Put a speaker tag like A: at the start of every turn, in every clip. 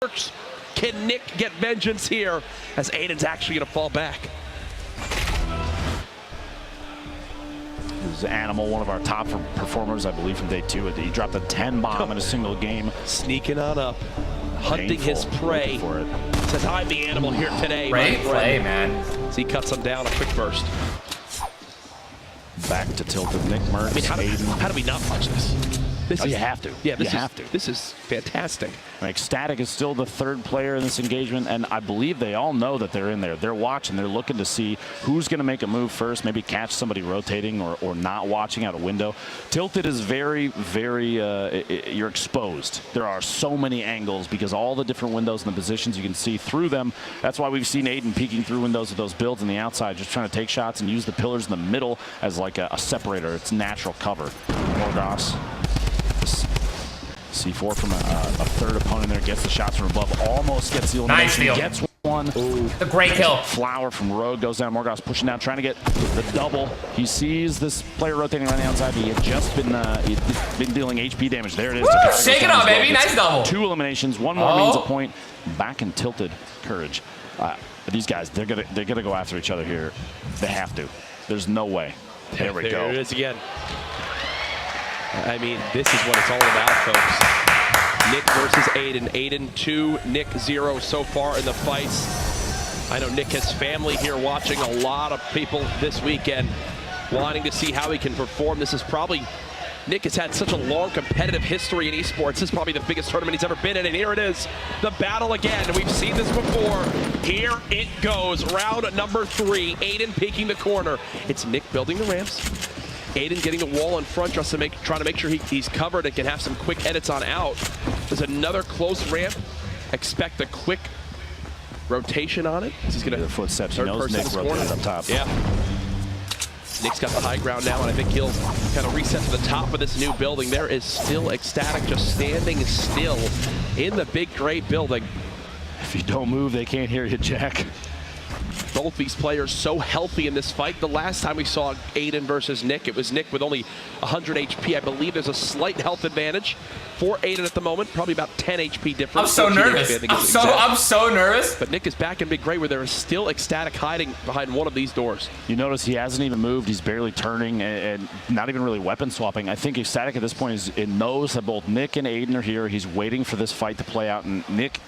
A: Nickmercs. Can Nick get vengeance here as Aydan's actually going to fall back?
B: This is Animal, one of our top performers, I believe, from day 2. He dropped a 10 bomb in a single game.
A: Sneaking on up, hunting his prey.
B: For it.
A: Says, I'm the animal here today.
C: Great play, man.
A: As he cuts him down, a quick burst.
B: Back to tilted Nickmercs.
A: I mean, how do we not watch this?
B: You have to.
A: Yeah,
B: you have to.
A: This is fantastic.
B: Like, Static is still the 3rd player in this engagement, and I believe they all know that they're in there. They're watching. They're looking to see who's going to make a move first, maybe catch somebody rotating or not watching out a window. Tilted is very, very, you're exposed. There are so many angles because all the different windows and the positions you can see through them. That's why we've seen Aydan peeking through windows with those builds on the outside, just trying to take shots and use the pillars in the middle as like a separator. It's natural cover. Morgoss. C4 from a 3rd opponent there, gets the shots from above, almost gets the elimination, gets one.
C: Ooh. The great kill.
B: Flower from Rogue goes down, Morgoss pushing down, trying to get the double. He sees this player rotating around the outside. He had just been dealing HP damage. There it is.
C: Shake it up, baby. Nice double.
B: 2 eliminations, 1 more means a point. Back in Tilted Courage. These guys, they're gonna go after each other here. They have to. There's no way. There we go.
A: There it is again. I mean, this is what it's all about, folks. Nick versus Aydan. Aydan 2, Nick 0 so far in the fights. I know Nick has family here watching, a lot of people this weekend wanting to see how he can perform. This is probably, Nick has had such a long competitive history in esports. This is probably the biggest tournament he's ever been in, and here it is, the battle again. We've seen this before. Here it goes, round number 3. Aydan peeking the corner. It's Nick building the ramps. Aydan getting the wall in front, just to trying to make sure he's covered and can have some quick edits on out. There's another close ramp. Expect a quick rotation on it. He's going to
B: footsteps. He knows Nick rotated up top.
A: Yeah. Nick's got the high ground now, and I think he'll kind of reset to the top of this new building. There is still Ecstatic just standing still in the big gray building.
B: If you don't move, they can't hear you, Jack.
A: Both these players so healthy in this fight. The last time we saw Aydan versus Nick, it was Nick with only 100 HP. I believe there's a slight health advantage for Aydan at the moment, probably about 10 HP difference.
C: I'm so nervous. I'm so nervous.
A: But Nick is back in big gray where there is still Ecstatic hiding behind one of these doors.
B: You notice he hasn't even moved. He's barely turning and not even really weapon swapping. I think Ecstatic at this point knows that both Nick and Aydan are here. He's waiting for this fight to play out, and Nick,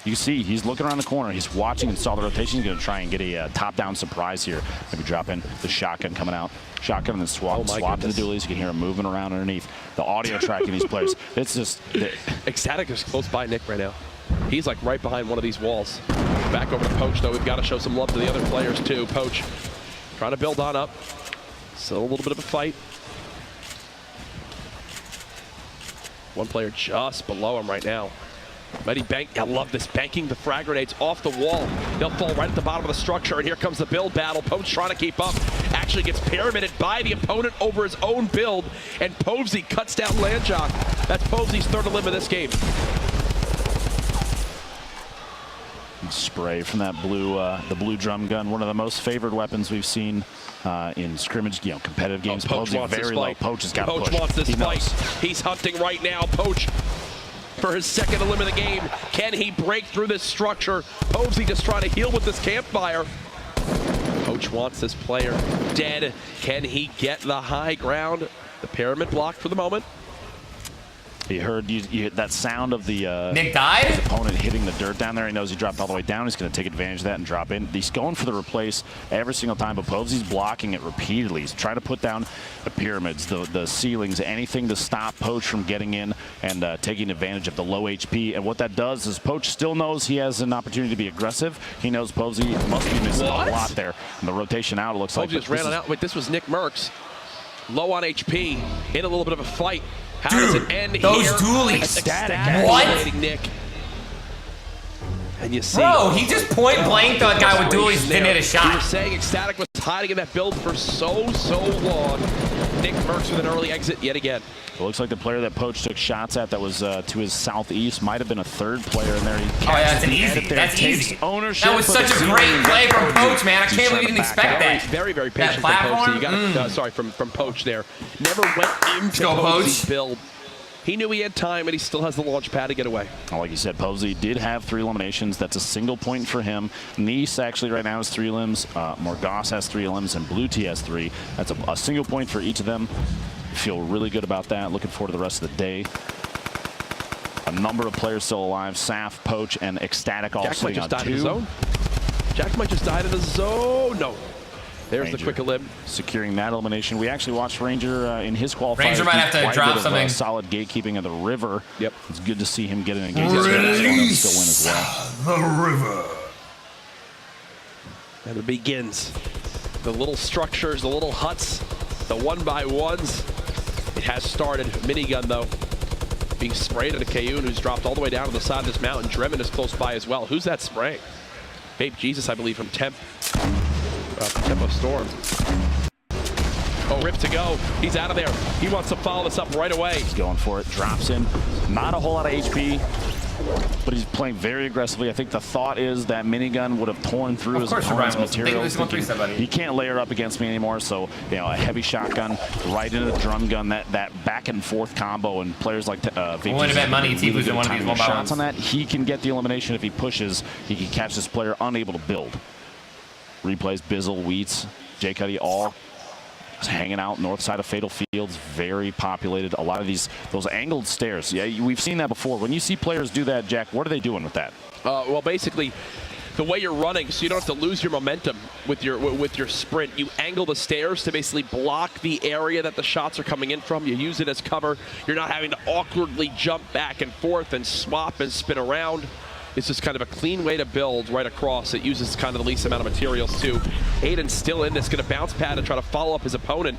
B: you see, he's looking around the corner. He's watching and saw the rotation. He's going to try and get a top-down surprise here. Maybe drop in the shotgun coming out. Shotgun and then swap to the dualies. You can hear him moving around underneath. The audio tracking these players. It's just...
A: Ecstatic is close by Nick right now. He's like right behind one of these walls. Back over to Poach, though. We've got to show some love to the other players, too. Poach trying to build on up. Still a little bit of a fight. One player just below him right now. Mighty bank, I love this, banking the frag grenades off the wall. They'll fall right at the bottom of the structure, and here comes the build battle. Poach trying to keep up, actually gets pyramided by the opponent over his own build, and Povsy cuts down Landjock. That's Povsy's 3rd elim of this game.
B: Spray from that the blue drum gun, one of the most favored weapons we've seen in scrimmage, competitive games.
A: Poach wants
B: very
A: this
B: low.
A: fight.
B: Poach has got to push.
A: Poach wants this fight. He's hunting right now. Poach for his 2nd elim of the game. Can he break through this structure? Povsy just trying to heal with this campfire. Poach wants this player dead. Can he get the high ground? The pyramid blocked for the moment.
B: He heard that sound of the
C: Nick died?
B: His opponent hitting the dirt down there. He knows he dropped all the way down. He's going to take advantage of that and drop in. He's going for the replace every single time, but Povsy's blocking it repeatedly. He's trying to put down the pyramids, the ceilings, anything to stop Poach from getting in and taking advantage of the low HP. And what that does is Poach still knows he has an opportunity to be aggressive. He knows Povsy must be missing a lot there. And the rotation out, it looks like.
A: Povsy just ran on out. Wait, this was Nickmercs. Low on HP, in a little bit of a fight. How does it end
C: those
A: here?
C: dualies.
A: Ecstatic.
C: What?
A: Nick. And you see,
C: bro, he just point blanked that guy with dualies and didn't hit a shot.
A: We were saying Ecstatic was hiding in that build for so long. Nickmercs with an early exit yet again.
B: It looks like the player that Poach took shots at that was to his southeast might have been a 3rd player in there.
C: Oh yeah, that's an easy. That's easy.
B: Ownership.
C: That was such a great play from Poach, man. I can't believe he didn't expect that.
A: Very, very patient from Poach. So you got sorry, from Poach there. Never went into Poach's build. He knew he had time, and he still has the launch pad to get away.
B: Like you said, Posey did have 3 eliminations. That's a single point for him. Nice actually right now has 3 limbs. Morgas has 3 limbs, and Blue Tea has 3. That's a single point for each of them. Feel really good about that. Looking forward to the rest of the day. A number of players still alive. Saf, Poach, and Ecstatic all
A: Jack might
B: sitting
A: just
B: on
A: died in
B: 2.
A: the zone. Jack might just died in the zone. No. There's
B: Ranger
A: the quick elim.
B: securing that elimination. We actually watched Ranger in his qualifier.
C: Ranger might have to
B: quite
C: drop
B: a bit
C: something.
B: of, solid gatekeeping of the river.
A: Yep.
B: It's good to see him get an engagement.
C: Release
B: Still win as well.
C: the river.
A: And it begins. The little structures, the little huts, the 1x1s. It has started. Minigun, though, being sprayed at a Kayun who's dropped all the way down to the side of this mountain. Dremen is close by as well. Who's that spraying? Babe Jesus, I believe, from Tempo Storm. Oh, Rip to go. He's out of there. He wants to follow this up right away.
B: He's going for it. Drops him. Not a whole lot of HP, but he's playing very aggressively. I think the thought is that Minigun would have torn through his opponent's material. He can't layer up against me anymore, so a heavy shotgun right into the drum gun, that back and forth combo, and players like
C: Win a bet money. Tifu's in one of these one
B: shots on that. He can get the elimination if he pushes. He can catch this player unable to build. Replays Bizzle, Wheats, J Cuddy, all just hanging out north side of Fatal Fields. Very populated. A lot of those angled stairs. Yeah, we've seen that before. When you see players do that, Jack, what are they doing with that?
A: Well, basically, the way you're running, so you don't have to lose your momentum with your sprint. You angle the stairs to basically block the area that the shots are coming in from. You use it as cover. You're not having to awkwardly jump back and forth and swap and spin around. It's just kind of a clean way to build right across. It uses kind of the least amount of materials too. Aydan's still in this, going to bounce pad and try to follow up his opponent.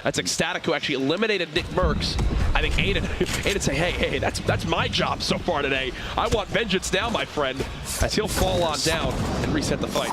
A: That's Ecstatic, who actually eliminated Nickmercs. I think Aydan say, hey, that's my job so far today. I want vengeance now, my friend, as he'll fall on down and reset the fight.